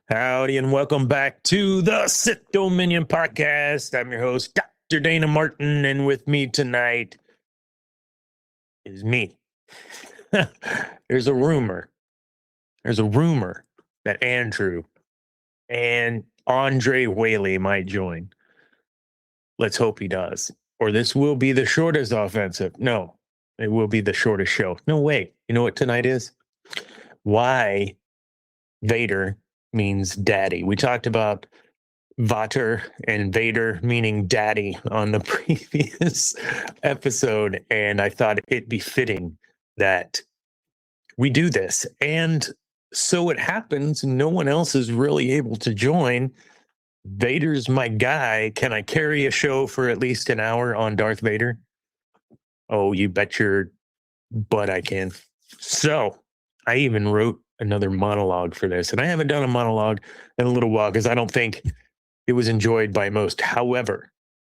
Howdy, and welcome back to the Sith Dominion podcast. I'm your host, Dr. Dana Martin, and with me tonight is me. There's a rumor that Andrew and Andre Whaley might join. Let's hope he does. Or this will be the shortest offensive. No, it will be the shortest show. No way. You know what tonight is? Why Vader means daddy. We talked about Vater and Vader meaning daddy on the previous episode, and I thought it'd be fitting that we do this. And so it happens, no one else is really able to join. Vader's my guy. Can I carry a show for at least an hour on Darth Vader? Oh, you bet your butt I can. So I even wrote another monologue for this, and I haven't done a monologue in a little while because I don't think it was enjoyed by most. However,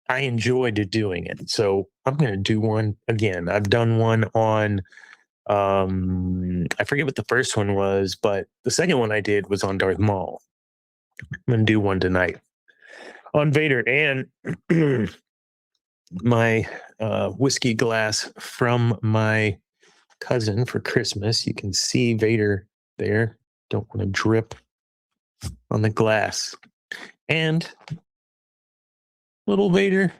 I enjoyed doing it, so I'm going to do one again. I've done one on, I forget what the first one was, but the second one I did was on Darth Maul. I'm going to do one tonight on Vader, and my whiskey glass from my cousin for Christmas. You can see Vader there. Don't want to drip on the glass. And little Vader.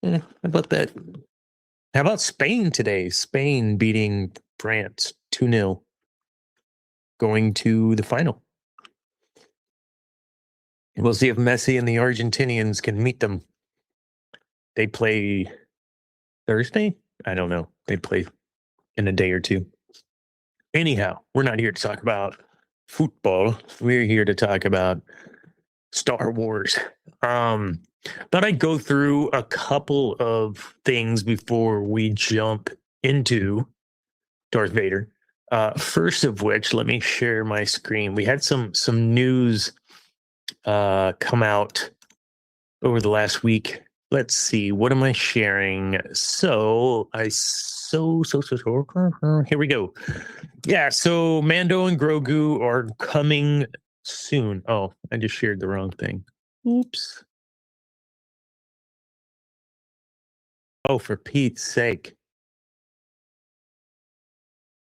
How about that? How about Spain today? Spain beating France 2-0. Going to the final. We'll see if Messi and the Argentinians can meet them. They play Thursday? I don't know. They play in a day or two. Anyhow, we're not here to talk about football. We're here to talk about Star Wars. Thought I'd go through a couple of things before we jump into Darth Vader. First of which, let me share my screen. We had some news come out over the last week. Let's see, what am I sharing? Here we go. Yeah, so Mando and Grogu are coming soon. Oh, I just shared the wrong thing. Oops. Oh, for Pete's sake.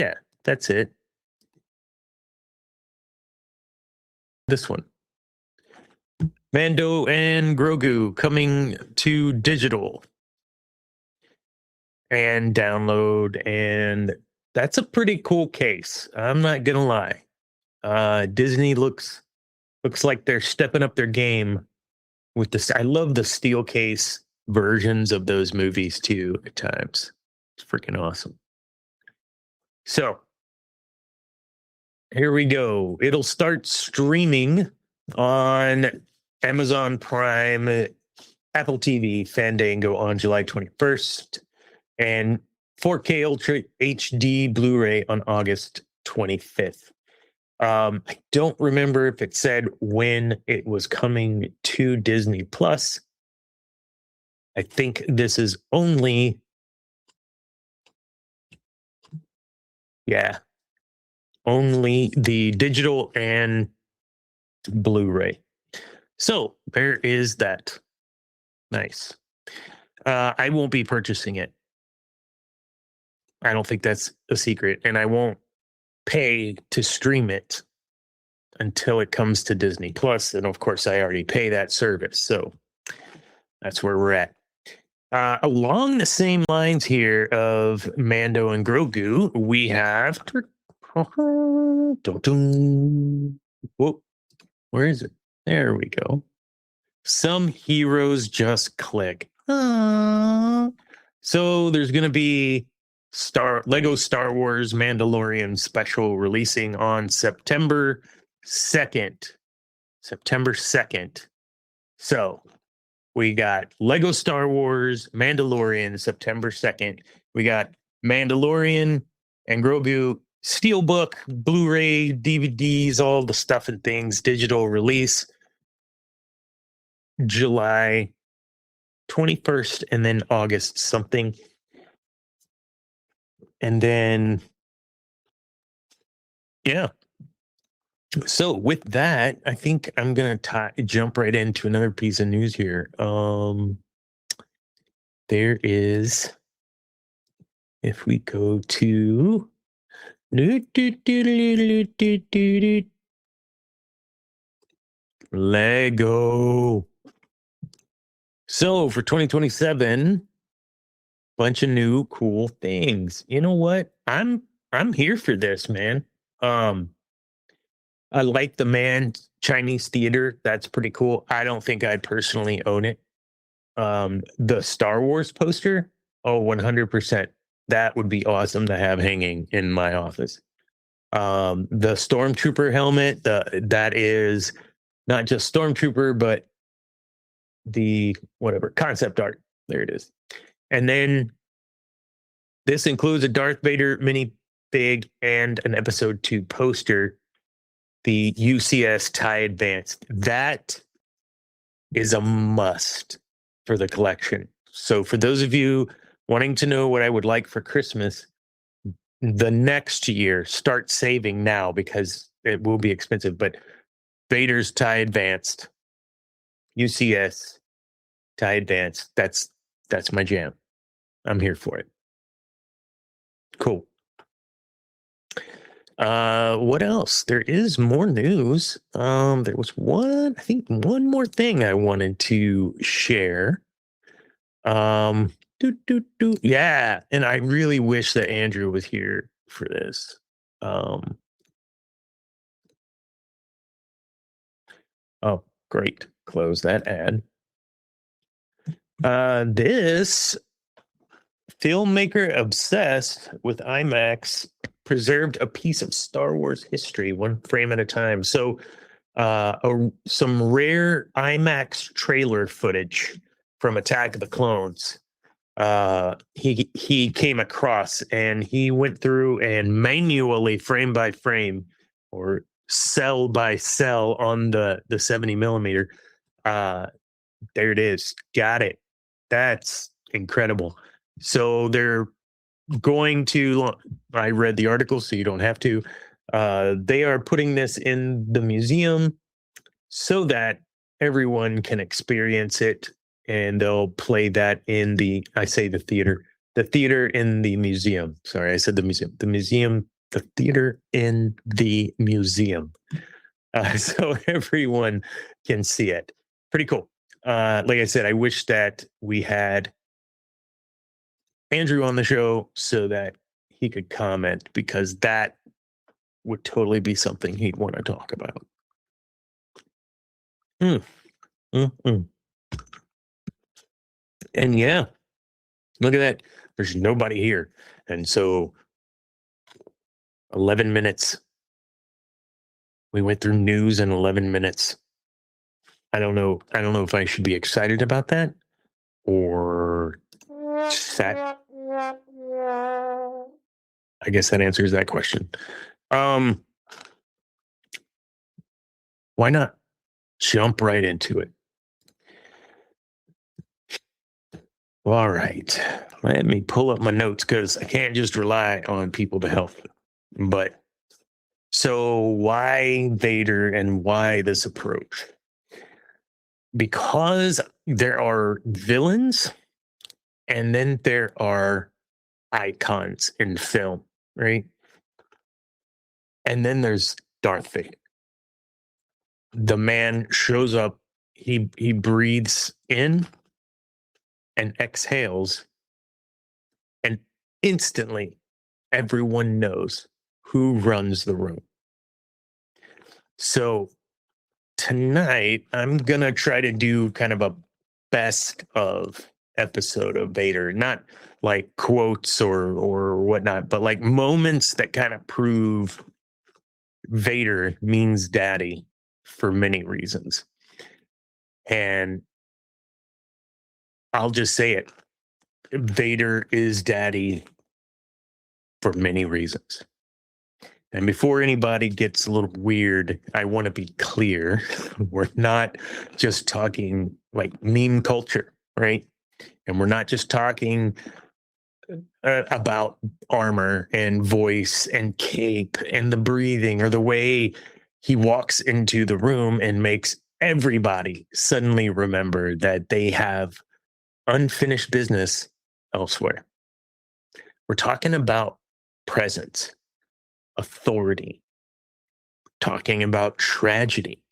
Yeah, that's it. This one. Mando and Grogu coming to digital and download, and that's a pretty cool case. I'm not gonna lie. Disney looks like they're stepping up their game with this. I love the steel case versions of those movies too at times. It's freaking awesome. So here we go. It'll start streaming on Amazon Prime, Apple TV, Fandango on July 21st, and 4K Ultra HD Blu-ray on August 25th. I don't remember if it said when it was coming to Disney Plus. I think this is only, only the digital and Blu-ray. So there is that. Nice. I won't be purchasing it. I don't think that's a secret, and I won't pay to stream it until it comes to Disney Plus. And of course, I already pay that service. So that's where we're at. Along the same lines here of Mando and Grogu, we have. Whoa, where is it? There we go. Some heroes just click. So there's going to be Lego Star Wars Mandalorian special releasing on September 2nd. September 2nd. So we got Lego Star Wars Mandalorian September 2nd. We got Mandalorian and Grogu Steelbook, Blu-ray, DVDs, all the stuff and things, digital release July 21st and then August something. And then, yeah, So with that, I think I'm gonna jump right into another piece of news here. There is, if we go to Lego. So for 2027, bunch of new cool things. You know what? I'm here for this, man. Um, I like the man Chinese theater. That's pretty cool. I don't think I'd personally own it. The Star Wars poster, oh, 100%. That would be awesome to have hanging in my office. The Stormtrooper helmet, that is not just Stormtrooper, but the whatever concept art. There it is. And then this includes a Darth Vader mini fig and an episode 2 poster, the UCS TIE Advanced. That is a must for the collection. So for those of you wanting to know what I would like for Christmas, the next year, start saving now because it will be expensive. But Vader's TIE Advanced, UCS TIE Advanced, that's my jam. I'm here for it. Cool. What else? There is more news. There was one more thing I wanted to share. Yeah, and I really wish that Andrew was here for this. Oh, great. Close that ad. This filmmaker obsessed with IMAX preserved a piece of Star Wars history, one frame at a time. So, some rare IMAX trailer footage from Attack of the Clones. He came across, and he went through and manually, frame by frame, or cell by cell on the 70 millimeter. There it is. Got it. That's incredible. So they're going to, I read the article, so you don't have to. They are putting this in the museum so that everyone can experience it, and they'll play that in the theater in the museum. Sorry, I said the theater in the museum. So everyone can see it. Pretty cool. Like I said, I wish that we had Andrew on the show so that he could comment, because that would totally be something he'd want to talk about. And yeah, look at that. There's nobody here. And so 11 minutes. We went through news in 11 minutes. I don't know if I should be excited about that or sad. I guess that answers that question. Why not jump right into it? All right. Let me pull up my notes, because I can't just rely on people to help. But so why Vader and why this approach? Because there are villains and then there are icons in film, right? And then there's Darth Vader. The man shows up, he breathes in and exhales, and instantly everyone knows who runs the room. So tonight I'm gonna try to do kind of a best of episode of Vader, not like quotes or whatnot, but like moments that kind of prove Vader means daddy for many reasons. And I'll just say it. Vader is daddy for many reasons. And before anybody gets a little weird, I want to be clear. We're not just talking like meme culture, right? And we're not just talking about armor and voice and cape and the breathing or the way He walks into the room and makes everybody suddenly remember that they have unfinished business elsewhere. We're talking about presence, authority, talking about tragedy,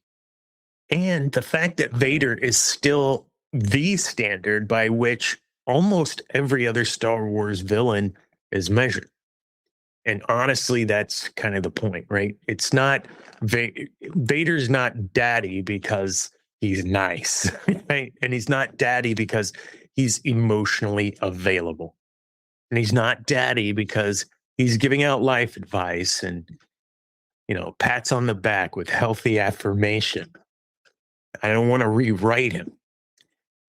and the fact that Vader is still the standard by which almost every other Star Wars villain is measured. And honestly, that's kind of the point, right? It's not Vader's not daddy because he's nice, right? And he's not daddy because he's emotionally available. And he's not daddy because he's giving out life advice and, pats on the back with healthy affirmation. I don't want to rewrite him.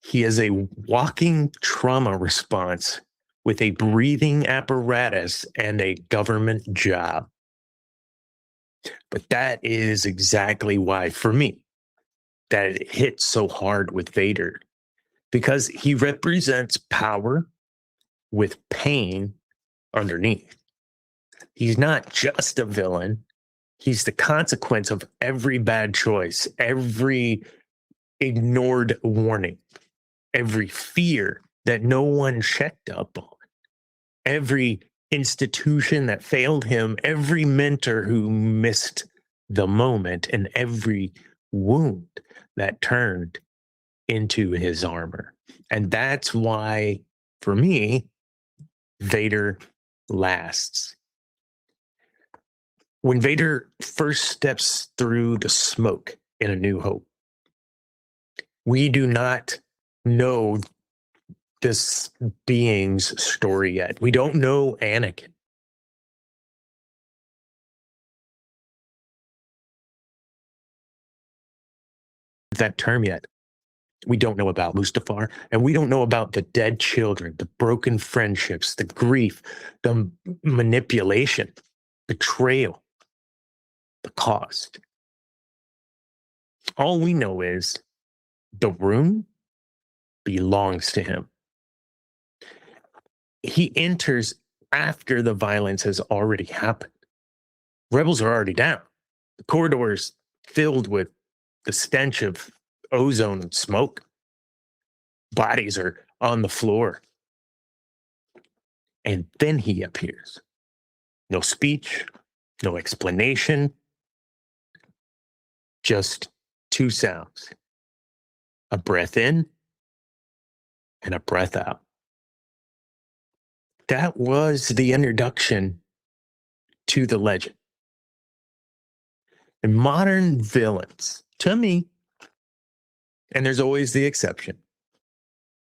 He is a walking trauma response with a breathing apparatus and a government job. But that is exactly why, for me, that it hits so hard with Vader, because he represents power with pain underneath. He's not just a villain. He's the consequence of every bad choice, every ignored warning, every fear that no one checked up on, every institution that failed him, every mentor who missed the moment, and every wound that turned into his armor. And that's why, for me, Vader lasts. When Vader first steps through the smoke in A New Hope, we do not know this being's story yet. We don't know Anakin. That term yet. We don't know about Mustafar, and we don't know about the dead children, the broken friendships, the grief, the manipulation, betrayal, the cost. All we know is the room belongs to him. He enters after the violence has already happened. Rebels are already down. The corridors filled with the stench of ozone and smoke. Bodies are on the floor. And then he appears. No speech, no explanation, just two sounds: a breath in and a breath out. That was the introduction to the legend. And modern villains, to me, and there's always the exception,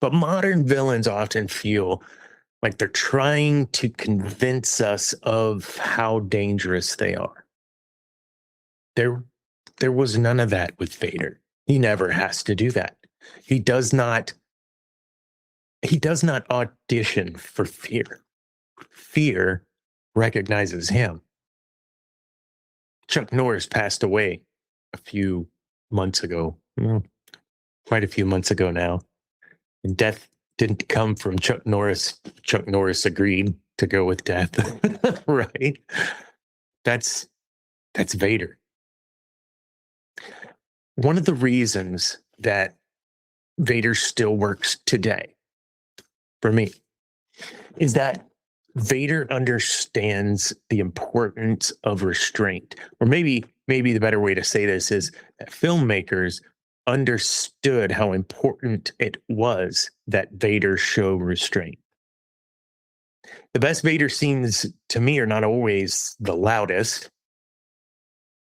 but modern villains often feel like they're trying to convince us of how dangerous they are. There was none of that with Vader. He never has to do that. He does not audition for fear. Fear recognizes him. Chuck Norris passed away a few months ago, quite a few months ago now. And death didn't come from Chuck Norris. Chuck Norris agreed to go with death, right? That's Vader. One of the reasons that Vader still works today, for me, is that Vader understands the importance of restraint. Or maybe the better way to say this is that filmmakers understood how important it was that Vader show restraint. The best Vader scenes to me are not always the loudest.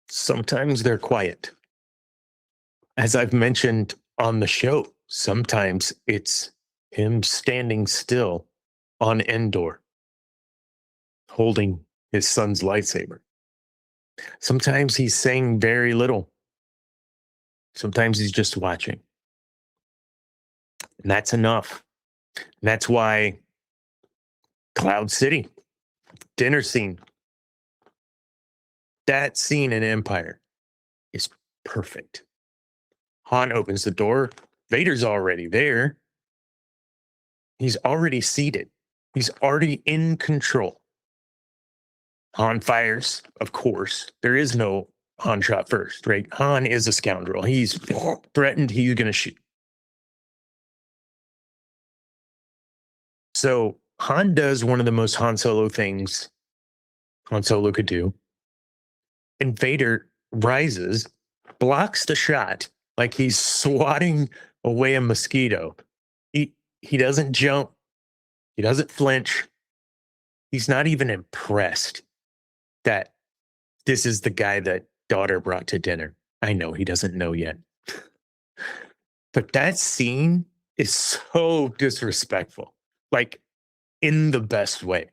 Sometimes they're quiet. As I've mentioned on the show, sometimes it's him standing still on Endor, holding his son's lightsaber. Sometimes he's saying very little. Sometimes he's just watching. And that's enough. And that's why Cloud City, dinner scene, that scene in Empire is perfect. Han opens the door. Vader's already there. He's already seated. He's already in control. Han fires, of course. There is no Han shot first, right? Han is a scoundrel. He's threatened. He's going to shoot. So Han does one of the most Han Solo things Han Solo could do. And Vader rises, blocks the shot like he's swatting away a mosquito. He doesn't jump. He doesn't flinch. He's not even impressed that this is the guy that daughter brought to dinner. I know he doesn't know yet. But that scene is so disrespectful, like in the best way.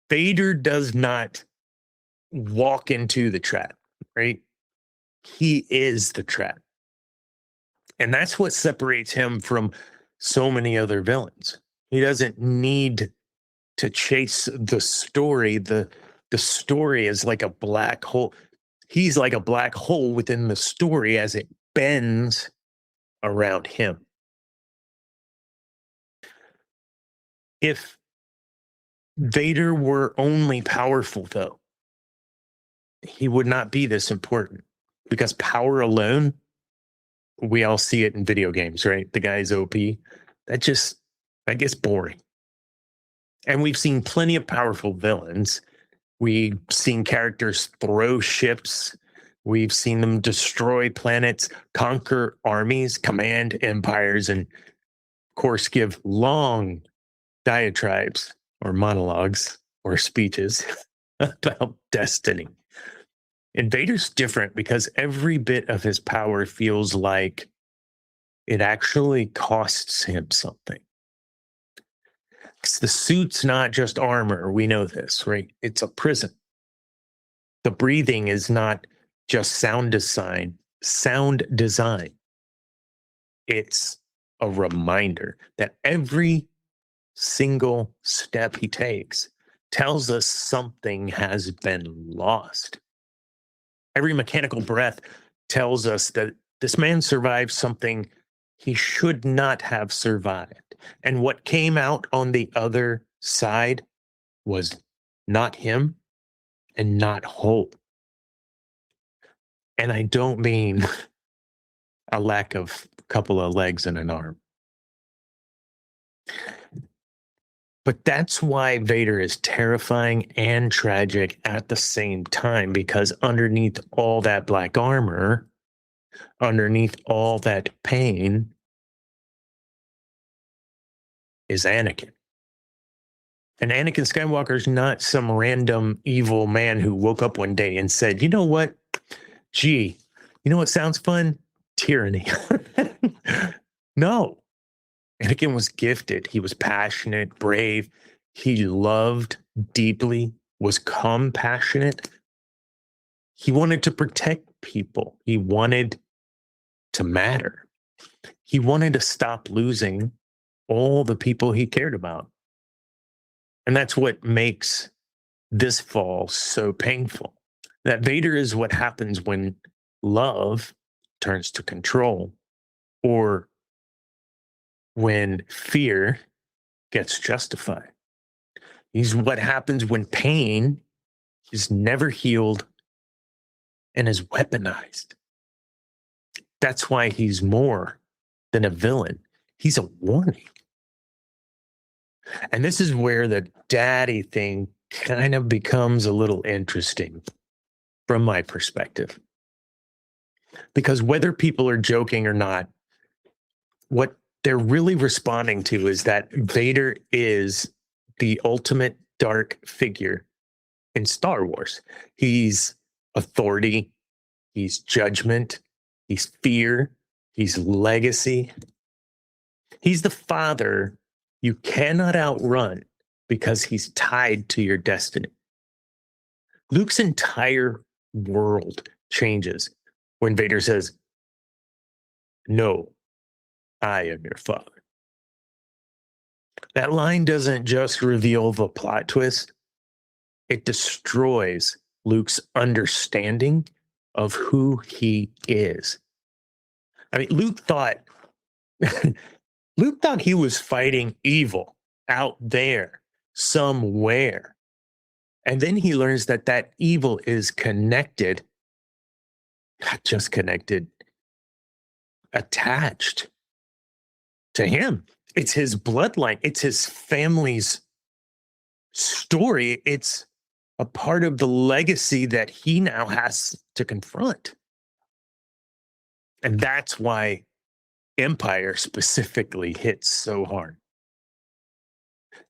Vader does not walk into the trap, right? He is the trap. And that's what separates him from so many other villains. He doesn't need to chase the story. The story is like a black hole. He's like a black hole within the story as it bends around him. If Vader were only powerful, though, he would not be this important, because power alone, we all see it in video games, right? The guy's OP. That gets boring. And we've seen plenty of powerful villains. We've seen characters throw ships. We've seen them destroy planets, conquer armies, command empires, and of course, give long diatribes or monologues or speeches about destiny. And Vader's different because every bit of his power feels like it actually costs him something. The suit's not just armor. We know this, right? It's a prison. The breathing is not just sound design. It's a reminder that every single step he takes tells us something has been lost. Every mechanical breath tells us that this man survived something he should not have survived. And what came out on the other side was not him and not whole. And I don't mean a lack of a couple of legs and an arm. But that's why Vader is terrifying and tragic at the same time, because underneath all that black armor, underneath all that pain, is Anakin. And Anakin Skywalker is not some random evil man who woke up one day and said, you know what? Gee, you know what sounds fun? Tyranny. No. Anakin was gifted. He was passionate, brave. He loved deeply, was compassionate. He wanted to protect people. He wanted to matter. He wanted to stop losing all the people he cared about. And that's what makes this fall so painful. That Vader is what happens when love turns to control, or when fear gets justified. He's what happens when pain is never healed and is weaponized. That's why he's more than a villain. He's a warning. And this is where the daddy thing kind of becomes a little interesting from my perspective. Because whether people are joking or not, what they're really responding to is that Vader is the ultimate dark figure in Star Wars. He's authority, he's judgment, he's fear, he's legacy. He's the father you cannot outrun because he's tied to your destiny. Luke's entire world changes when Vader says, "No, I am your father." That line doesn't just reveal the plot twist, it destroys Luke's understanding of who he is. I mean, Luke thought he was fighting evil out there somewhere. And then he learns that that evil is connected not just connected, attached to him. It's his bloodline, it's his family's story. It's a part of the legacy that he now has to confront. And that's why Empire specifically hits so hard.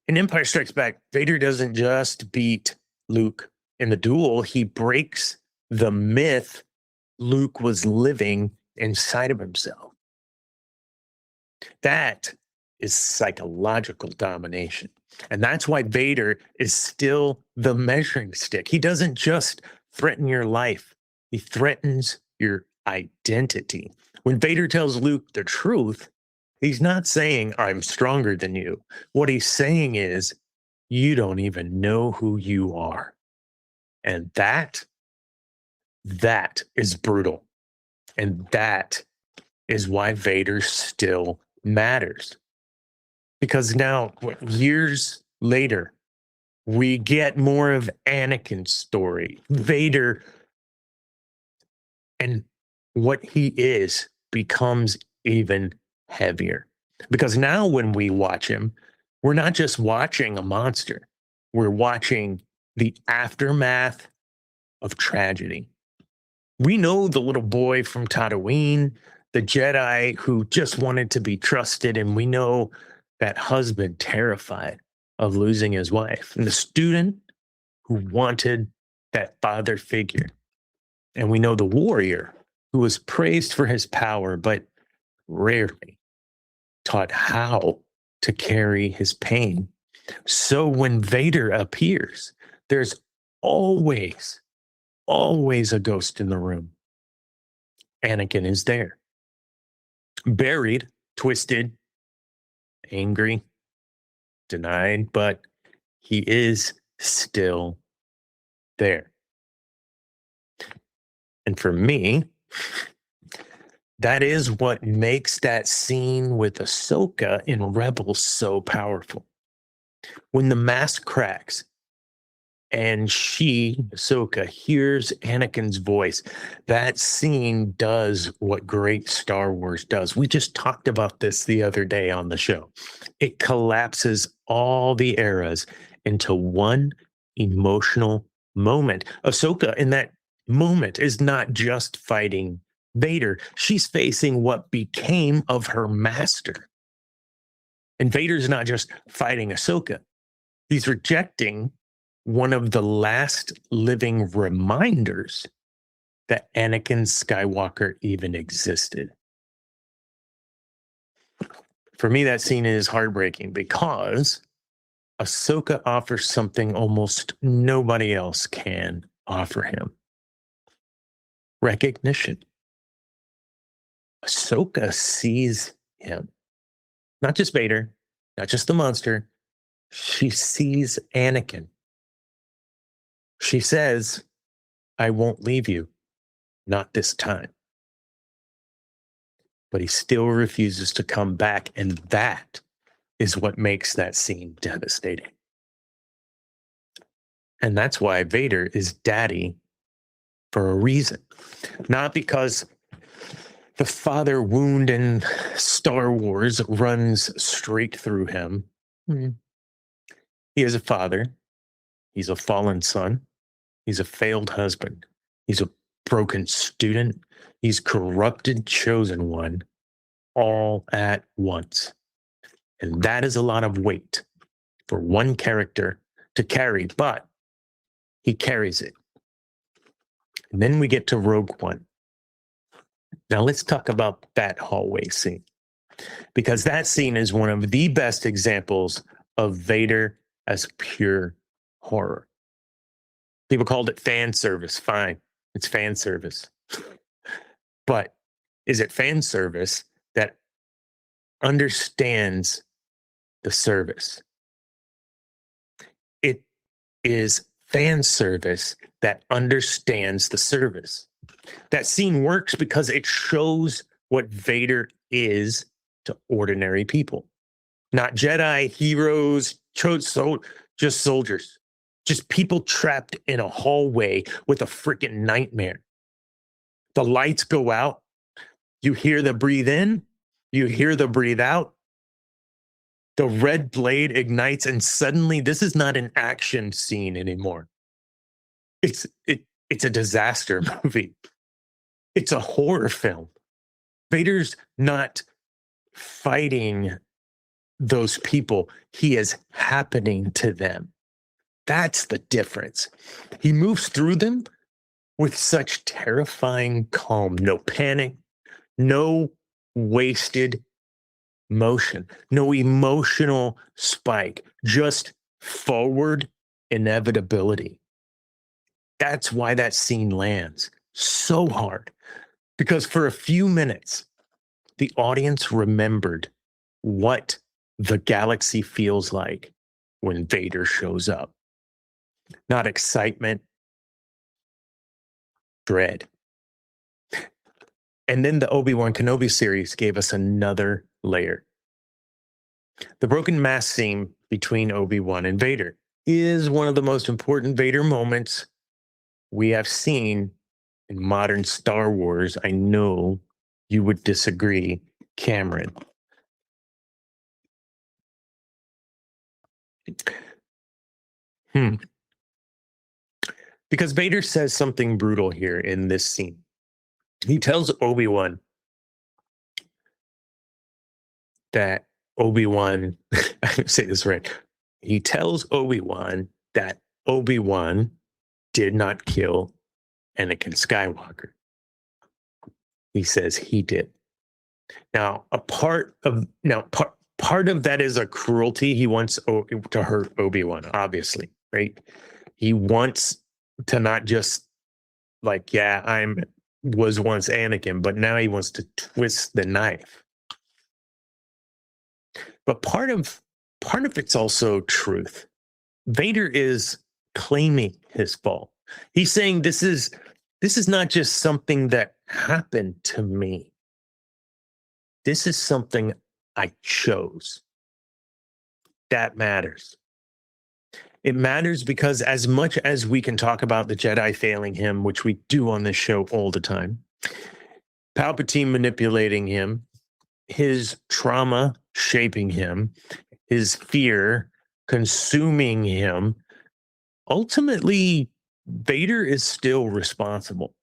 In Empire Strikes Back, Vader doesn't just beat Luke in the duel, he breaks the myth Luke was living inside of himself. That is psychological domination. And that's why Vader is still the measuring stick. He doesn't just threaten your life, he threatens your identity. When Vader tells Luke the truth, he's not saying, I'm stronger than you. What he's saying is, you don't even know who you are. And that is brutal. And that is why Vader still matters. Because now, years later, we get more of Anakin's story. Vader and what he is becomes even heavier. Because now when we watch him, we're not just watching a monster. We're watching the aftermath of tragedy. We know the little boy from Tatooine, the Jedi who just wanted to be trusted, and we know that husband terrified of losing his wife, and the student who wanted that father figure. And we know the warrior who was praised for his power, but rarely taught how to carry his pain. So when Vader appears, there's always a ghost in the room. Anakin is there, buried, twisted, angry, denied, but he is still there. And for me, that is what makes that scene with Ahsoka in Rebels so powerful. When the mask cracks and Ahsoka, hears Anakin's voice, that scene does what great Star Wars does. We just talked about this the other day on the show. It collapses all the eras into one emotional moment. Ahsoka, in that moment, is not just fighting Vader. She's facing what became of her master. And Vader's not just fighting Ahsoka. He's rejecting one of the last living reminders that Anakin Skywalker even existed. For me, that scene is heartbreaking because Ahsoka offers something almost nobody else can offer him: recognition. Ahsoka sees him, not just Vader, not just the monster. She sees Anakin. She says, I won't leave you, not this time. But he still refuses to come back, and that is what makes that scene devastating. And that's why Vader is daddy for a reason. Not because the father wound in Star Wars runs straight through him. He is a father. He's a fallen son. He's a failed husband. He's a broken student. He's corrupted chosen one, all at once. And that is a lot of weight for one character to carry, but he carries it. And then we get to Rogue One. Now let's talk about that hallway scene, because that scene is one of the best examples of Vader as pure horror. People called it fan service. Fine, it's fan service. But is it fan service that understands the service? It is fan service that understands the service. That scene works because it shows what Vader is to ordinary people. Not Jedi, heroes, just soldiers. Just people trapped in a hallway with a freaking nightmare. The lights go out. You hear the breathe in. You hear the breathe out. The red blade ignites, and suddenly this is not an action scene anymore. It's a disaster movie. It's a horror film. Vader's not fighting those people. He is happening to them. That's the difference. He moves through them with such terrifying calm. No panic, no wasted motion, no emotional spike, just forward inevitability. That's why that scene lands so hard, because for a few minutes, the audience remembered what the galaxy feels like when Vader shows up. Not excitement, dread. And then the Obi-Wan Kenobi series gave us another layer. The broken mask scene between Obi-Wan and Vader is one of the most important Vader moments we have seen in modern Star Wars. I know you would disagree, Cameron. Because Vader says something brutal here in this scene. He tells Obi-Wan that Obi-Wan, I say this right. He tells Obi-Wan that Obi-Wan did not kill Anakin Skywalker. He says he did. Now, part of that is a cruelty. He wants to hurt Obi-Wan, obviously, right? He wants to not just like, yeah, was once Anakin, but now he wants to twist the knife. But part of it's also truth. Vader is claiming his fault. He's saying this is not just something that happened to me. This is something I chose. That matters. It matters because as much as we can talk about the Jedi failing him, which we do on this show all the time, Palpatine manipulating him, his trauma shaping him, his fear consuming him, ultimately, Vader is still responsible.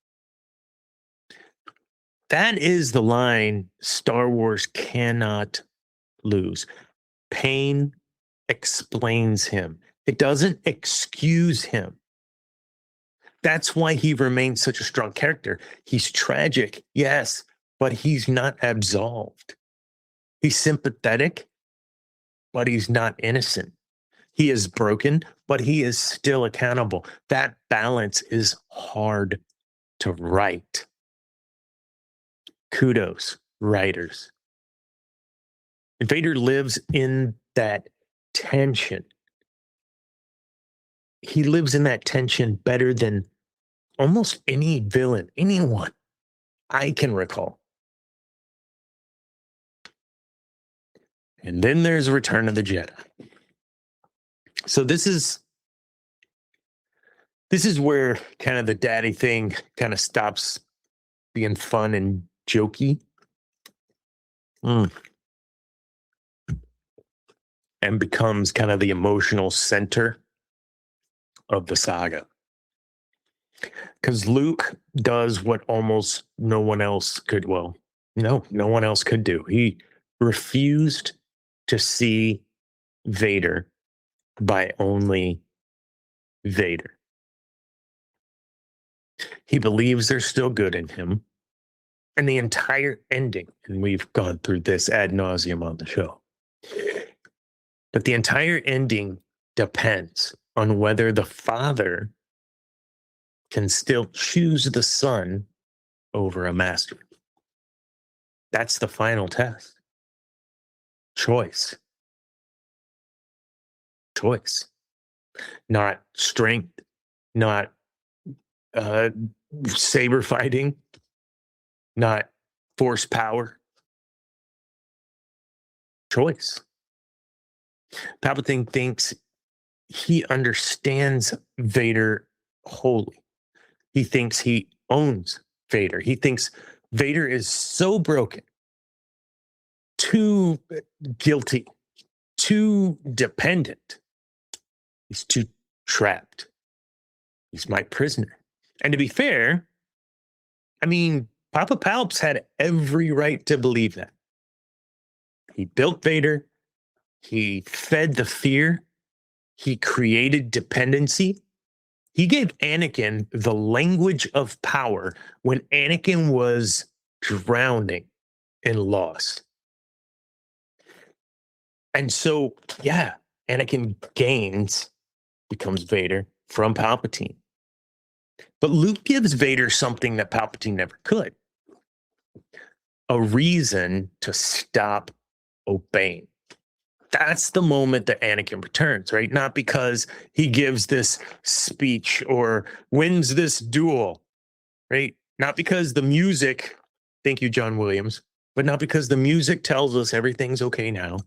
That is the line Star Wars cannot lose. Pain explains him. It doesn't excuse him. That's why he remains such a strong character. He's tragic, yes, but he's not absolved. He's sympathetic, but he's not innocent. He is broken, but he is still accountable. That balance is hard to write. Kudos, writers. Vader lives in that tension. He lives in that tension better than almost any villain, anyone I can recall. And then there's Return of the Jedi. So this is where kind of the daddy thing kind of stops being fun and jokey. And becomes kind of the emotional center of the saga. Because Luke does what almost no one else could. Well, no one else could do. He refused to see Vader by only Vader. He believes there's still good in him. And the entire ending, and we've gone through this ad nauseum on the show, but the entire ending depends on whether the father can still choose the son over a master. That's the final test. Choice. Not strength, not saber fighting, not force power. Choice. Palpatine thinks he understands Vader wholly. He thinks he owns Vader. He thinks Vader is so broken, too guilty, too dependent. He's too trapped. He's my prisoner. And to be fair, I mean, Papa Palps had every right to believe that. He built Vader. He fed the fear. He created dependency. He gave Anakin the language of power when Anakin was drowning in loss. And so, yeah, Anakin gains, becomes Vader from Palpatine. But Luke gives Vader something that Palpatine never could. A reason to stop obeying. That's the moment that Anakin returns, right? Not because he gives this speech or wins this duel, right? Not because the music, thank you, John Williams, but not because the music tells us everything's okay now.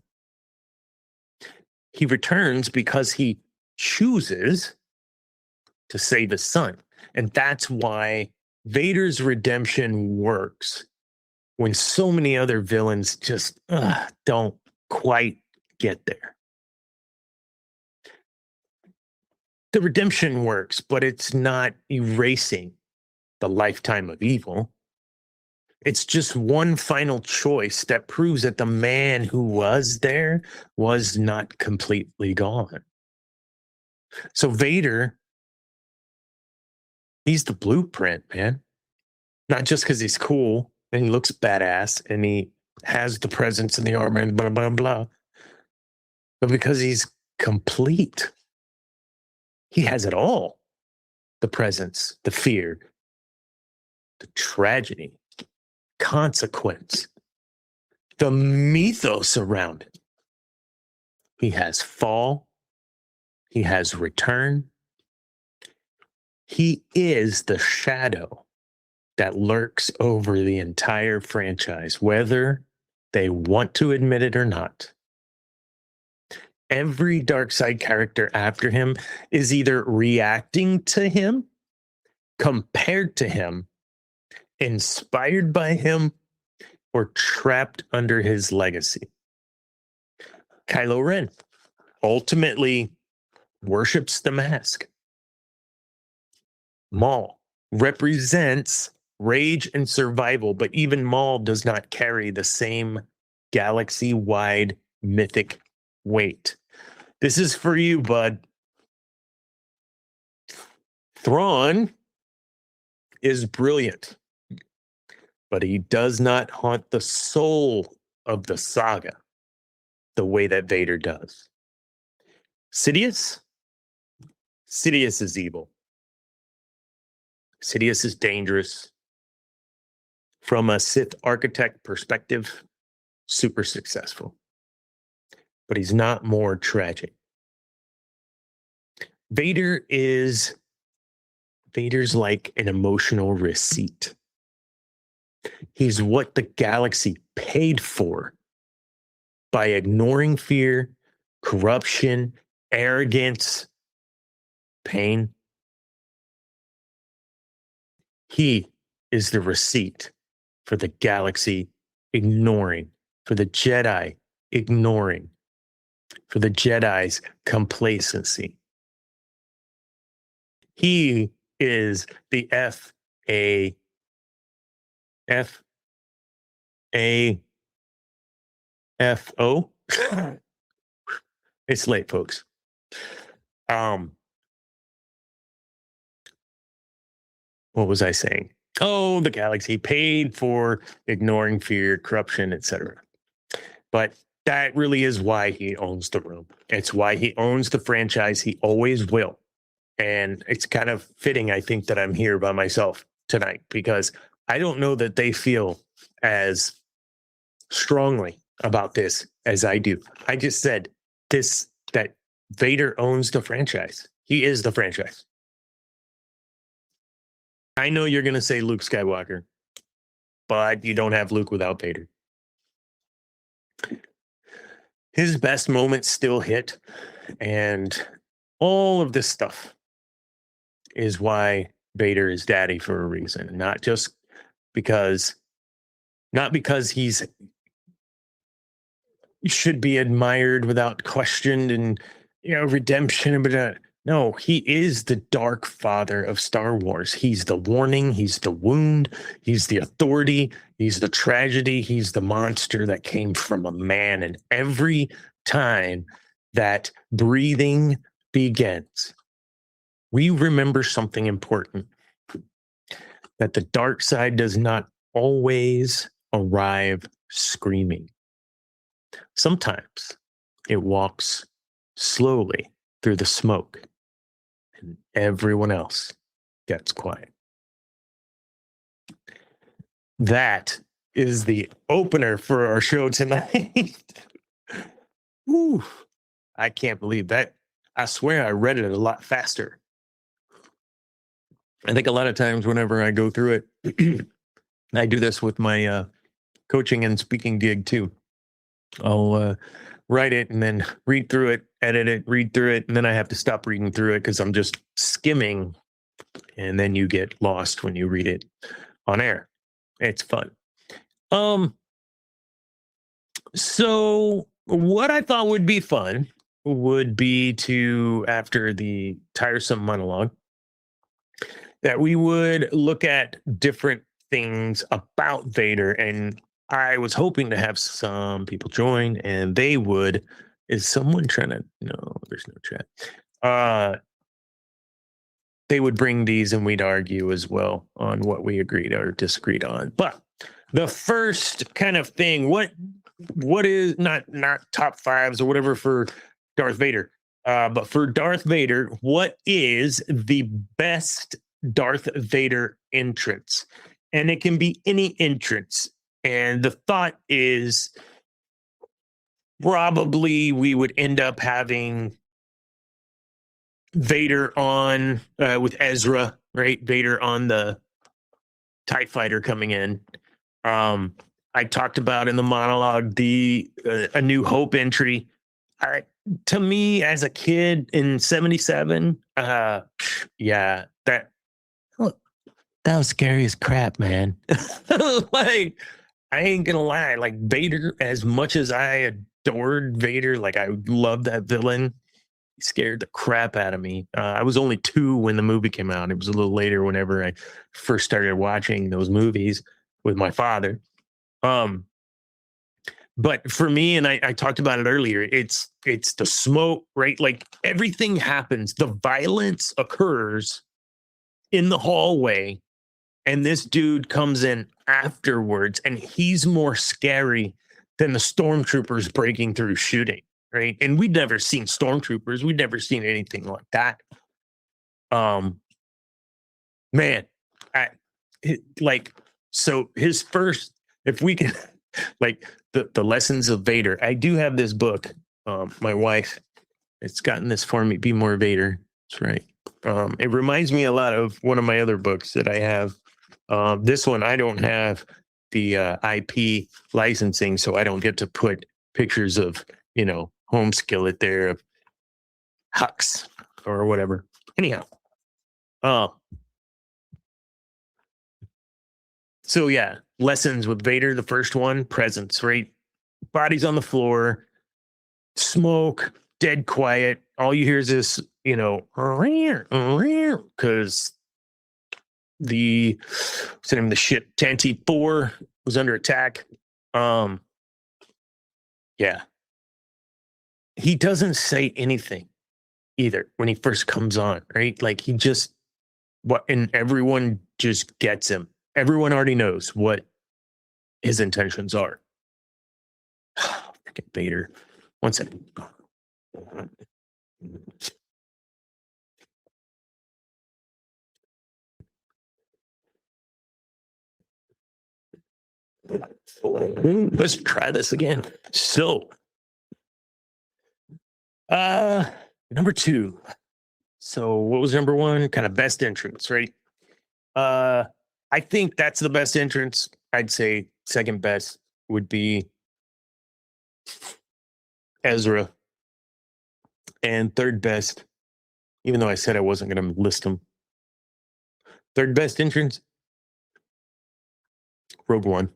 He returns because he chooses to save his son. And that's why Vader's redemption works when so many other villains just don't quite get there. The redemption works, but it's not erasing the lifetime of evil. It's just one final choice that proves that the man who was there was not completely gone. So Vader, he's the blueprint, man. Not just because he's cool and he looks badass and he has the presence and the armor and blah, blah, blah, but because he's complete. He has it all. The presence, the fear, the tragedy, consequence, the mythos around it. He has fall. He has return. He is the shadow that lurks over the entire franchise, whether they want to admit it or not. Every dark side character after him is either reacting to him, compared to him, inspired by him, or trapped under his legacy. Kylo Ren ultimately worships the mask. Maul represents rage and survival, but even Maul does not carry the same galaxy-wide mythic weight. This is for you, bud. Thrawn is brilliant, but he does not haunt the soul of the saga the way that Vader does. Sidious is evil. Sidious is dangerous. From a Sith architect perspective, super successful. But he's not more tragic. Vader's like an emotional receipt. He's what the galaxy paid for by ignoring fear, corruption, arrogance, pain. He is the receipt for the galaxy ignoring, for the Jedi ignoring, for the Jedi's complacency. He is the F-A-O. It's late, folks. What was I saying? Oh, the galaxy paid for ignoring fear, corruption, etc. But that really is why he owns the room. It's why he owns the franchise. He always will. And it's kind of fitting, I think, that I'm here by myself tonight, because I don't know that they feel as strongly about this as I do. I just said this, that Vader owns the franchise. He is the franchise. I know you're going to say Luke Skywalker, but you don't have Luke without Vader. His best moments still hit, and all of this stuff is why Vader is daddy for a reason. Not just because not because he should be admired without question and redemption, but no, he is the dark father of Star Wars. He's the warning, he's the wound, he's the authority, he's the tragedy, he's the monster that came from a man. And every time that breathing begins, we remember something important, that the dark side does not always arrive screaming. Sometimes it walks slowly through the smoke and everyone else gets quiet. That is the opener for our show tonight. Whew, I can't believe that. I swear I read it a lot faster. I think a lot of times whenever I go through it, I do this with my coaching and speaking gig too. I'll write it and then read through it, edit it, read through it, and then I have to stop reading through it because I'm just skimming, and then you get lost when you read it on air. It's fun. So what I thought would be fun would be to, after the tiresome monologue, that we would look at different things about Vader. And I was hoping to have some people join, and they would. Is someone trying to? No, there's no chat. They would bring these, and we'd argue as well on what we agreed or disagreed on. But the first kind of thing, what is not top fives or whatever for Darth Vader, but for Darth Vader, what is the best Darth Vader entrance? And it can be any entrance. And the thought is probably we would end up having Vader on with Ezra, right? Vader on the TIE fighter coming in. I talked about in the monologue the A New Hope entry. To me, as a kid in '77, yeah, that was scary as crap, man. Like, I ain't gonna lie, like Vader, as much as I adored Vader, like I loved that villain, he scared the crap out of me. I was only 2 when the movie came out. It was a little later whenever I first started watching those movies with my father. But for me, and I talked about it earlier, it's the smoke, right? Like everything happens. The violence occurs in the hallway, and this dude comes in afterwards, and he's more scary than the stormtroopers breaking through shooting, right? And we'd never seen stormtroopers. We'd never seen anything like that. Man, so his first, if we can, like the lessons of Vader. I do have this book. My wife, it's gotten this for me, Be More Vader. That's right. It reminds me a lot of one of my other books that I have. This one, I don't have the IP licensing, so I don't get to put pictures of, home skillet there of Hux or whatever. Anyhow. So yeah, lessons with Vader, the first one, presence, right? Bodies on the floor, smoke, dead quiet. All you hear is this, because the ship Tantive 4 was under attack. Yeah. He doesn't say anything either when he first comes on, right? Like and everyone just gets him. Everyone already knows what his intentions are. Freaking Vader. One second. Let's try this again. So, number 2. So, what was number 1? Kind of best entrance, right? I think that's the best entrance. I'd say second best would be Ezra. And third best, even though I said I wasn't going to list them, third best entrance, Rogue One.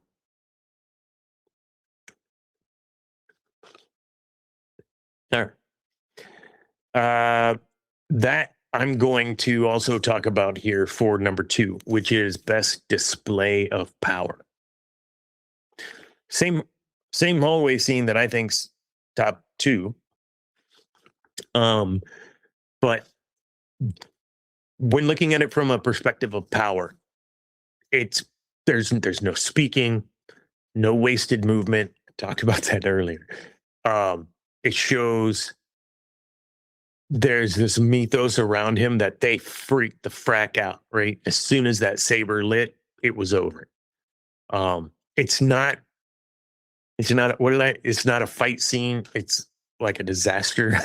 All right. That I'm going to also talk about here for number 2, which is best display of power. Same hallway scene that I think's top 2. But when looking at it from a perspective of power, it's there's no speaking, no wasted movement. I talked about that earlier. It shows there's this mythos around him that they freaked the frack out, right? As soon as that saber lit, it was over. It's not it's not a fight scene. It's like a disaster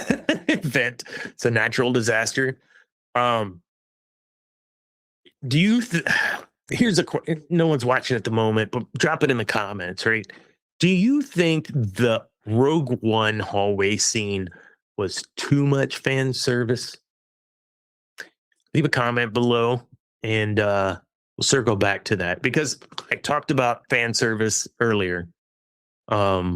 event. It's a natural disaster. Do you here's a no one's watching at the moment, but drop it in the comments, right? Do you think the Rogue One hallway scene was too much fan service? Leave a comment below and we'll circle back to that because I talked about fan service earlier. I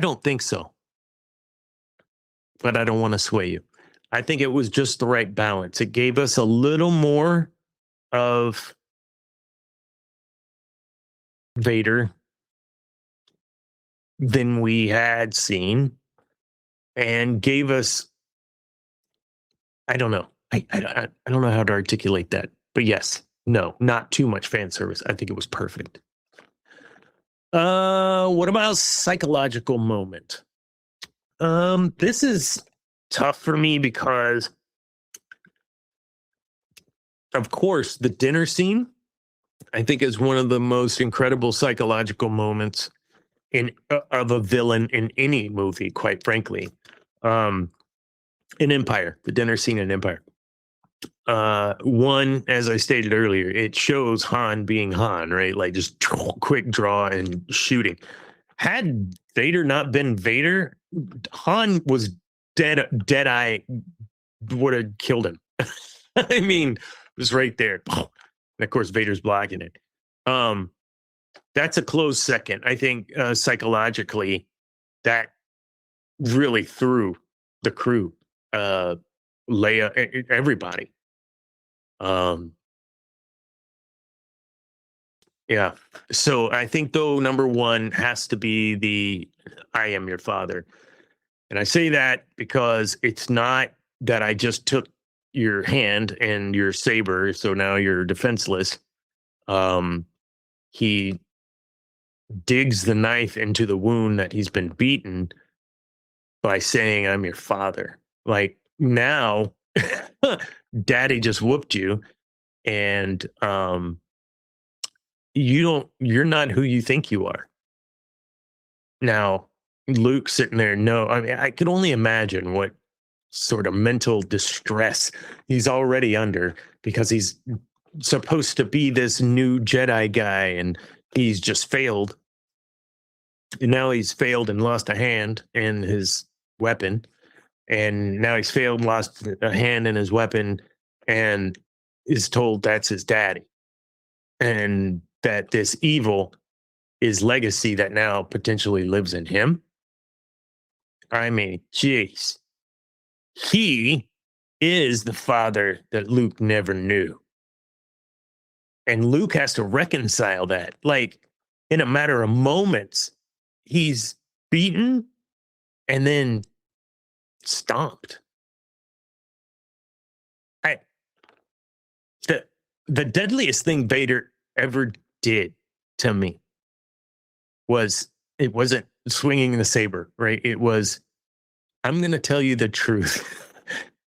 don't think so, but I don't want to sway you. I think it was just the right balance. It gave us a little more of Vader than we had seen and gave us, I don't know. I don't know how to articulate that, but yes, no, not too much fan service. I think it was perfect. What about psychological moment? This is tough for me because, of course, the dinner scene, I think, is one of the most incredible psychological moments of a villain in any movie, quite frankly. In Empire, the dinner scene in Empire. One, as I stated earlier, it shows Han being Han, right? Like just quick draw and shooting. Had Vader not been Vader, Han was dead eye would have killed him. I mean, it was right there. And of course, Vader's blocking it. That's a close second. I think psychologically, that really threw the crew, Leia, everybody. Yeah. So I think though number 1 has to be the I am your father. And I say that because it's not that I just took your hand and your saber, so now you're defenseless. He digs the knife into the wound that he's been beaten by saying, I'm your father. Like now, daddy just whooped you, and you're not who you think you are. Now, Luke sitting there, no, I mean, I could only imagine what sort of mental distress he's already under because he's supposed to be this new Jedi guy and he's just failed. And now he's failed and lost a hand in his weapon. And now he's failed and lost a hand in his weapon and is told that's his daddy. And that this evil is legacy that now potentially lives in him. I mean, jeez. He is the father that Luke never knew. And Luke has to reconcile that. Like, in a matter of moments, he's beaten and then stomped. The deadliest thing Vader ever did to me was, it wasn't swinging the saber, right? It was, I'm going to tell you the truth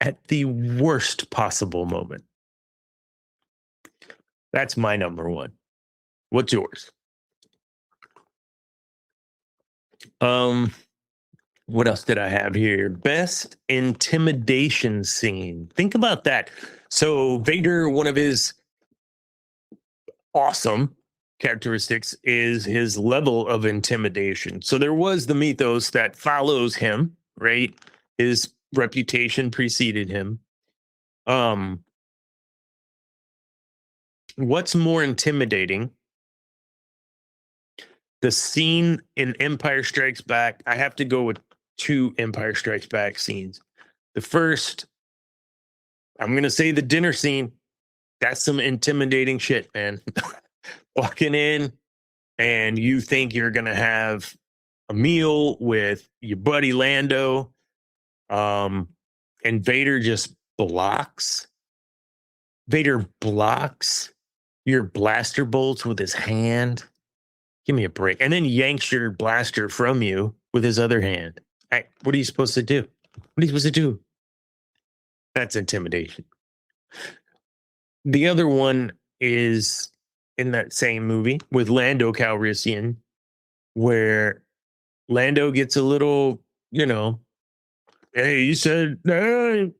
at the worst possible moment. That's my number 1. What's yours? What else did I have here? Best intimidation scene. Think about that. So Vader, one of his awesome characteristics is his level of intimidation. So there was the mythos that follows him, right? His reputation preceded him. What's more intimidating? The scene in Empire Strikes Back. I have to go with two Empire Strikes Back scenes. The first, I'm going to say the dinner scene. That's some intimidating shit, man. Walking in and you think you're going to have a meal with your buddy Lando, and Vader just blocks. Vader blocks your blaster bolts with his hand. Give me a break. And then yanks your blaster from you with his other hand. What are you supposed to do? What are you supposed to do? That's intimidation. The other one is in that same movie with Lando Calrissian, where Lando gets a little, hey, you said that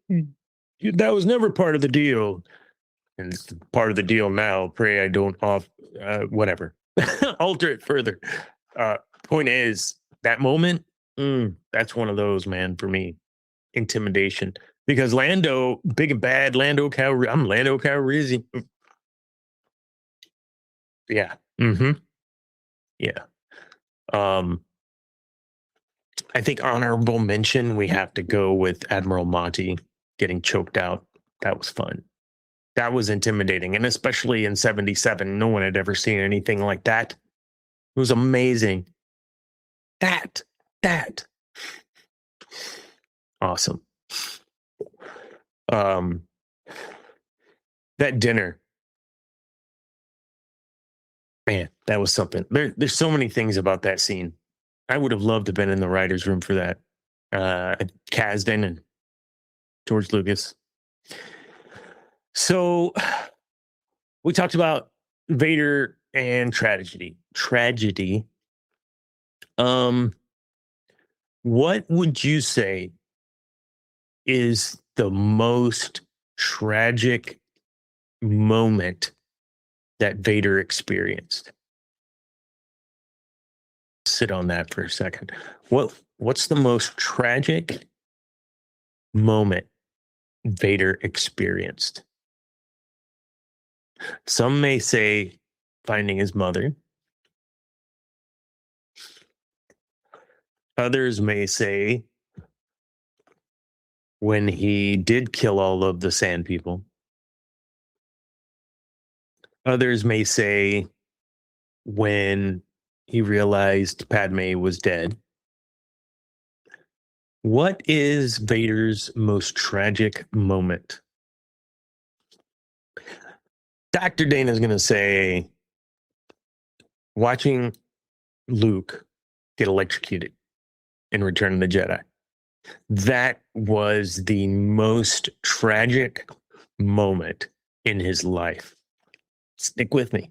was never part of the deal. And it's part of the deal now. Pray I don't whatever. Alter it further. Point is, that moment, that's one of those, man, for me. Intimidation. Because Lando, big and bad, I'm Lando Calrissian. Yeah. Mm-hmm. Yeah. I think honorable mention, we have to go with Admiral Monty getting choked out. That was fun. That was intimidating. And especially in 77, no one had ever seen anything like that. It was amazing. That. Awesome. That dinner. Man, that was something. There's so many things about that scene. I would have loved to have been in the writer's room for that. Kasdan and George Lucas. So we talked about Vader and tragedy. What would you say is the most tragic moment that Vader experienced? Sit on that for a second. What's the most tragic moment Vader experienced? Some may say finding his mother. Others may say when he did kill all of the Sand People. Others may say when he realized Padme was dead. What is Vader's most tragic moment? Dr. Dana is going to say watching Luke get electrocuted in Return of the Jedi. That was the most tragic moment in his life. Stick with me.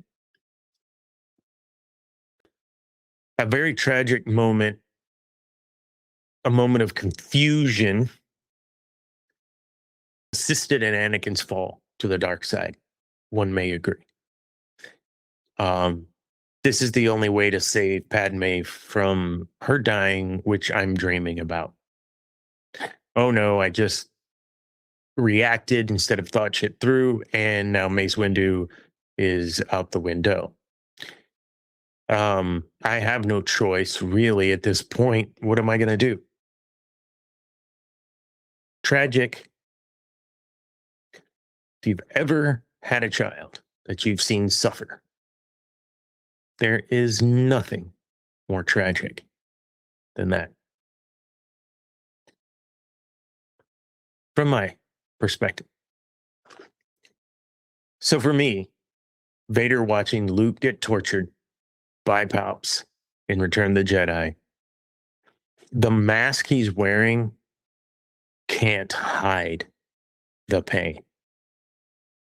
A very tragic moment, a moment of confusion, assisted in Anakin's fall to the dark side. One may agree. This is the only way to save Padme from her dying, which I'm dreaming about. Oh no, I just reacted instead of thought shit through, and now Mace Windu is out the window. I have no choice, really, at this point. What am I going to do? Tragic. If you've ever had a child that you've seen suffer, there is nothing more tragic than that. From my perspective. So for me, Vader watching Luke get tortured by Palps in Return of the Jedi, the mask he's wearing can't hide the pain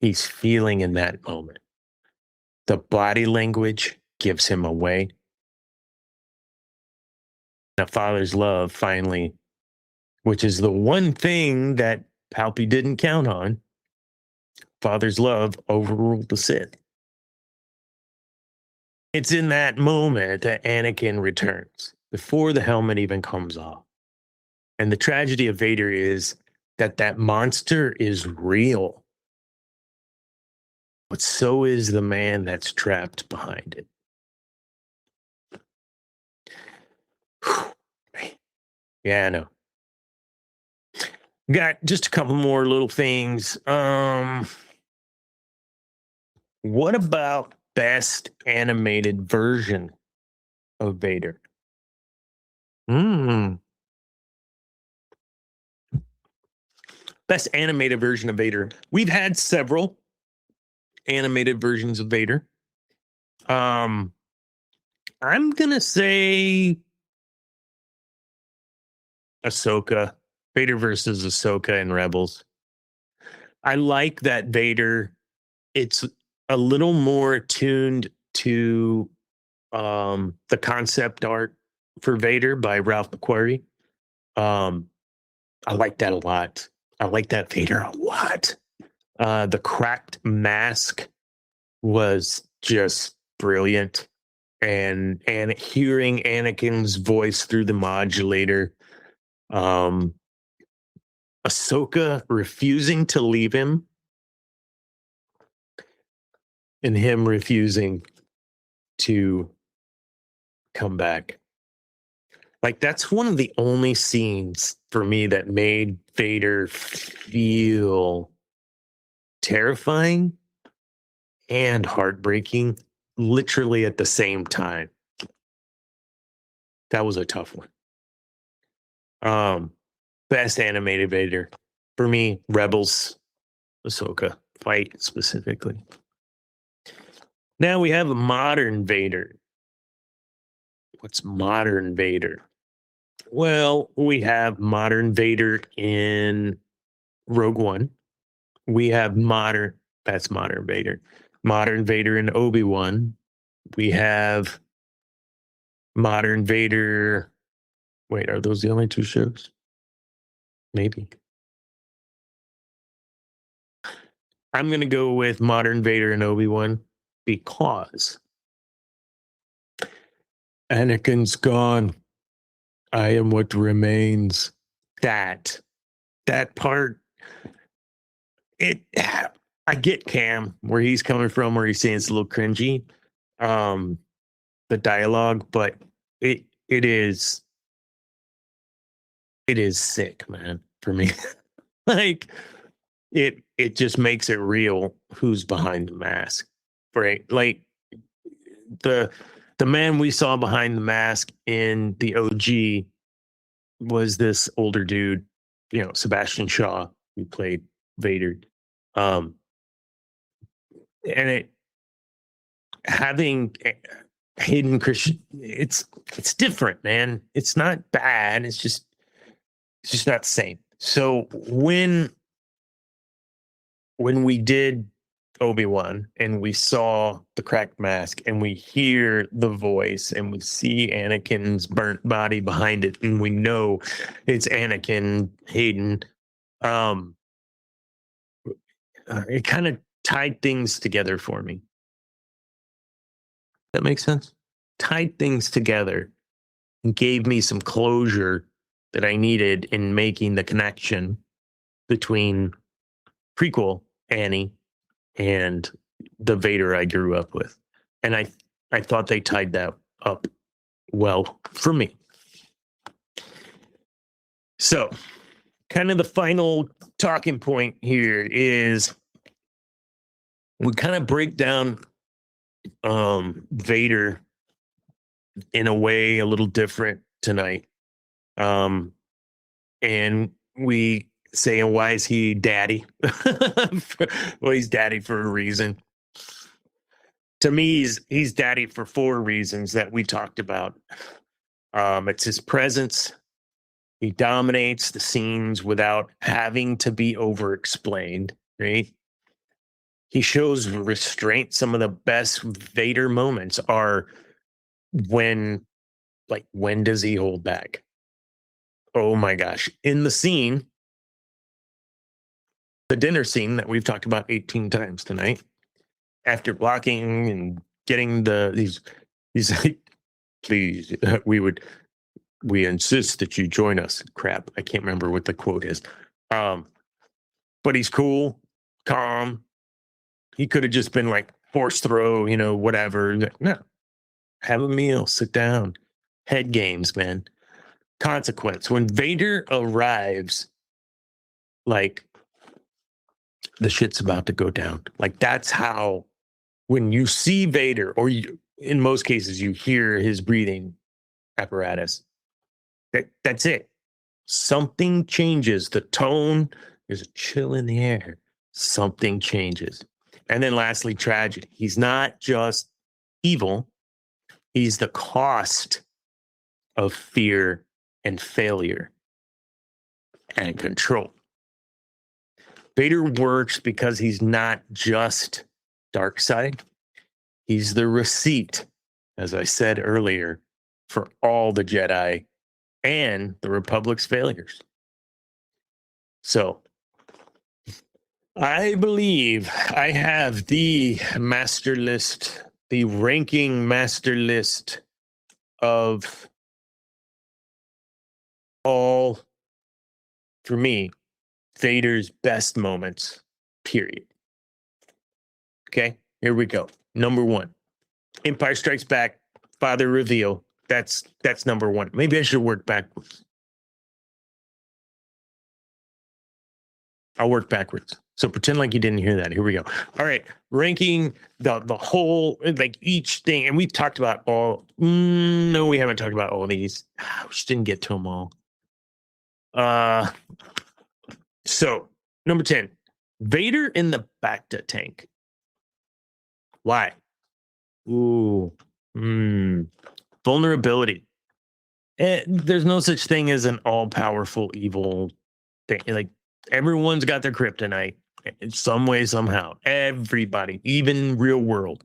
he's feeling in that moment. The body language gives him away. A father's love finally, which is the one thing that Palpy didn't count on, father's love overruled the Sith. It's in that moment that Anakin returns, before the helmet even comes off. And the tragedy of Vader is that monster is real. but so is the man that's trapped behind it. Yeah, I know. Got just a couple more little things. What about best animated version of Vader? Hmm. Best animated version of Vader. We've had several animated versions of Vader. Um, I'm gonna say Ahsoka, Vader versus Ahsoka and Rebels. I like that Vader. It's a little more tuned to the concept art for Vader by Ralph McQuarrie. Um, I like that a lot. I like that Vader a lot. The cracked mask was just brilliant, and hearing Anakin's voice through the modulator, um, Ahsoka refusing to leave him, and him refusing to come back. Like that's one of the only scenes for me that made Vader feel terrifying and heartbreaking literally at the same time. That was a tough one. Best animated Vader for me, Rebels, Ahsoka fight specifically. Now we have a modern Vader. What's modern Vader? Well, we have modern Vader in Rogue One. We have that's modern Vader. Modern Vader in Obi-Wan. We have modern Vader. Wait, are those the only two shows? Maybe. I'm going to go with modern Vader and Obi-Wan because Anakin's gone. I am what remains. That part, it. I get Cam where he's coming from, where he's saying it's a little cringy, the dialogue, but it is sick, man. For me, like it just makes it real. Who's behind the mask, right? Like the the man we saw behind the mask in the OG was this older dude, Sebastian Shaw, who played Vader. Um, and it having Hayden Christian, it's different, man. It's not bad. It's just not the same. So when we did Obi-Wan and we saw the cracked mask and we hear the voice and we see Anakin's burnt body behind it and we know it's Anakin Hayden, um, it kind of tied things together for me. That makes sense? Tied things together and gave me some closure that I needed in making the connection between prequel Annie and the Vader I grew up with. And I thought they tied that up well for me. So, kind of the final talking point here is we kind of break down Vader in a way a little different tonight. And we say, why is he daddy? Well, he's daddy for a reason. To me, he's daddy for four reasons that we talked about. It's his presence. He dominates the scenes without having to be over explained, right? He shows restraint. Some of the best Vader moments are when does he hold back? Oh my gosh. In the scene, the dinner scene that we've talked about 18 times tonight, after blocking and getting he's like, please, we insist that you join us. Crap. I can't remember what the quote is. But he's cool, calm, He could have just been like force throw, whatever. No, have a meal, sit down. Head games, man. Consequence. When Vader arrives, like the shit's about to go down. Like that's how, when you see Vader, or in most cases, you hear his breathing apparatus. That's it. Something changes. The tone, there's a chill in the air. Something changes. And then lastly, tragedy. He's not just evil. He's the cost of fear and failure and control. Vader works because he's not just dark side. He's the receipt, as I said earlier, for all the Jedi and the Republic's failures. So I believe I have the master list, the ranking master list of all, for me, Vader's best moments, period. Okay, here we go. Number 1, Empire Strikes Back, Father Reveal. That's number 1. Maybe I should work backwards. I'll work backwards. So pretend like you didn't hear that. Here we go. All right, ranking the whole, like each thing, and we've talked about all. No, we haven't talked about all these. We just didn't get to them all. So number 10, Vader in the Bacta tank. Why? Ooh, vulnerability. There's no such thing as an all-powerful evil thing. Like everyone's got their kryptonite in some way, somehow. Everybody, even real world.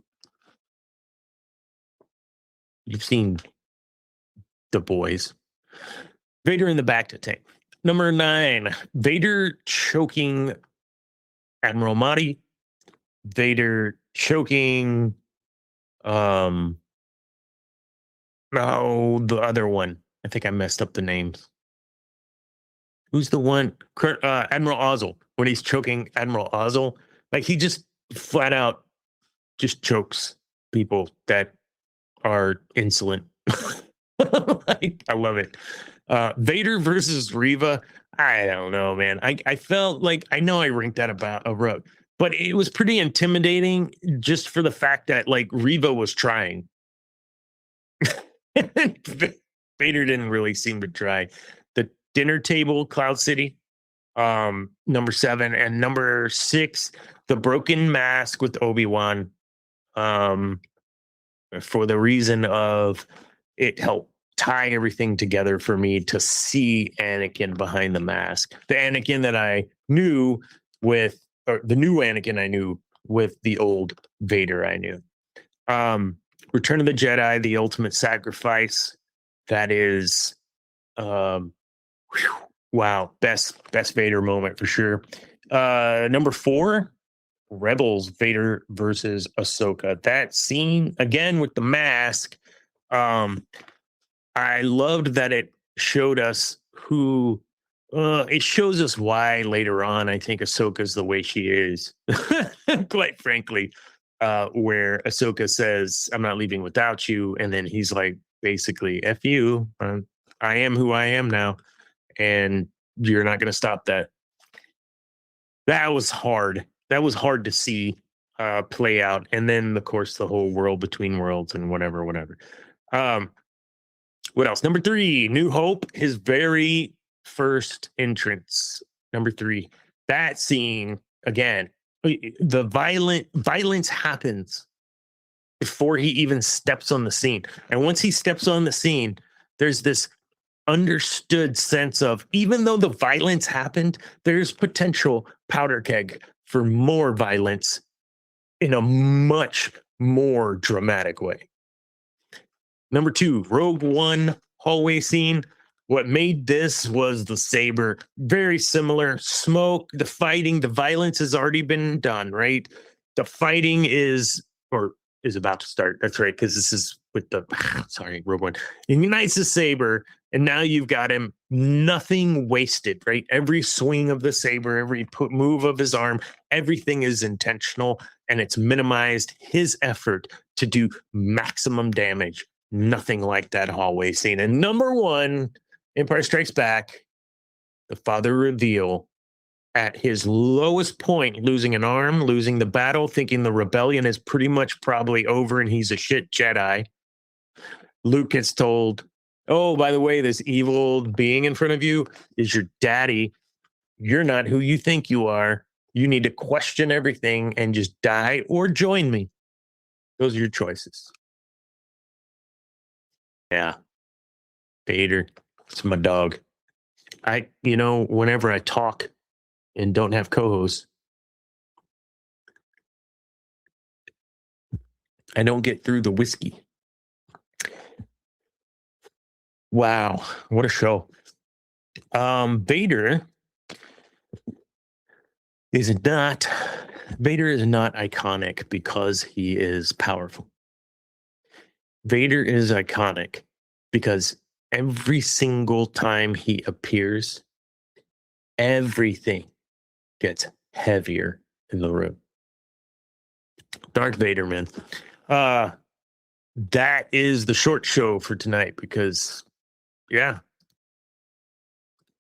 You've seen The Boys. Vader in the Bacta tank. Number 9, Vader choking Admiral Mahdi. Vader choking the other one. I think I messed up the names. Who's the one? Admiral Ozzel. When he's choking Admiral Ozzel, like he just flat out just chokes people that are insolent. Like, I love it. Vader versus Reva. I don't know, man. I felt like, I know I ranked that about a road, but it was pretty intimidating just for the fact that like Reva was trying. Vader didn't really seem to try. The dinner table, Cloud City, number 7, and number 6, the broken mask with Obi-Wan, for the reason of it helped tie everything together for me to see Anakin behind the mask. The Anakin that I knew with, or the new Anakin I knew with the old Vader I knew. Return of the Jedi, the ultimate sacrifice. That is, wow, best Vader moment for sure. Number 4, Rebels, Vader versus Ahsoka. That scene again with the mask. I loved that it showed us who. It shows us why later on I think Ahsoka's the way she is. Quite frankly, where Ahsoka says, "I'm not leaving without you," and then he's like, basically, "F you. I am who I am now, and you're not going to stop that." That was hard. That was hard to see play out, and then of course the whole world between worlds and whatever. What else? Number 3, New Hope, his very first entrance. Number 3, that scene again. The violence happens before he even steps on the scene, and once he steps on the scene, there's this understood sense of, even though the violence happened, there's potential powder keg for more violence in a much more dramatic way. Number 2, Rogue One hallway scene. What made this was the saber. Very similar. Smoke, the fighting, the violence has already been done, right? The fighting is about to start. That's right, because this is with the, sorry, Rogue One. He unites the saber, and now you've got him, nothing wasted, right? Every swing of the saber, every move of his arm, everything is intentional. and it's minimized his effort to do maximum damage. Nothing like that hallway scene. And number one, Empire Strikes Back, the father reveal at his lowest point, losing an arm, losing the battle, thinking the rebellion is pretty much probably over and he's a shit Jedi. Luke gets told, oh, by the way, this evil being in front of you is your daddy. You're not who you think you are. You need to question everything and just die or join me. Those are your choices. Yeah. Vader. It's my dog. Whenever I talk and don't have co-hosts, I don't get through the whiskey. Wow. What a show. Vader is not iconic because he is powerful. Vader is iconic because every single time he appears, everything gets heavier in the room. Darth Vader, man. That is the short show for tonight because, yeah,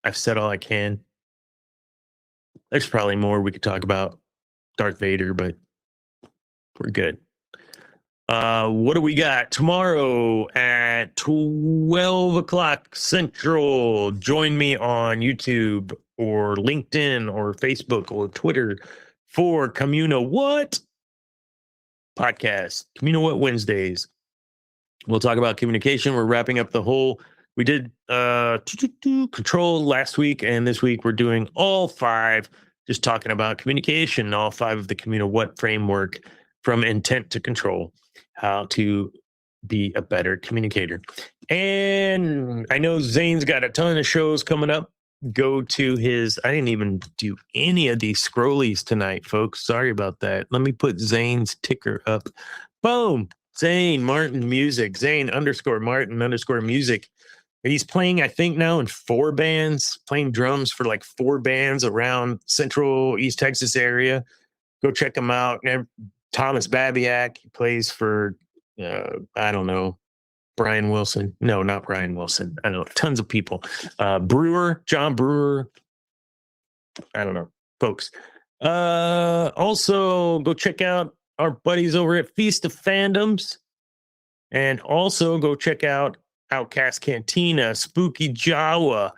I've said all I can. There's probably more we could talk about Darth Vader, but we're good. What do we got tomorrow at 12 o'clock Central? Join me on YouTube or LinkedIn or Facebook or Twitter for Communo What podcast. Communo What Wednesdays. We'll talk about communication. We're wrapping up we did control last week, and this week we're doing all 5, just talking about communication, all 5 of the Communo What framework from intent to control, how to be a better communicator. And I know Zane's got a ton of shows coming up. Go to I didn't even do any of these scrollies tonight, folks. Sorry about that. Let me put Zane's ticker up. Boom. Zane Martin Music. Zane _Martin _music. He's playing, I think, now in 4 bands, playing drums for like 4 bands around Central East Texas area. Go check him out. Thomas Babiak, he plays for, I don't know, Brian Wilson. No, not Brian Wilson. I don't know, tons of people. John Brewer. I don't know, folks. Also, go check out our buddies over at Feast of Fandoms. And also go check out Outcast Cantina, Spooky Jawa.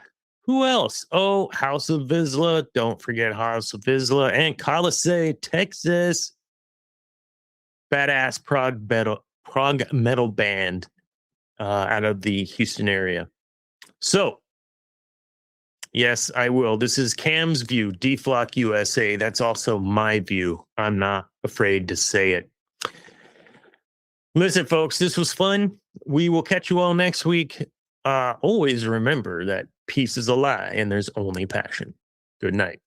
Who else? Oh, House of Vizsla. Don't forget House of Vizsla. And Colisee, Texas. Badass prog metal band out of the Houston area. So, yes, I will. This is Cam's view, DFlock USA. That's also my view. I'm not afraid to say it. Listen, folks, this was fun. We will catch you all next week. Always remember that peace is a lie and there's only passion. Good night.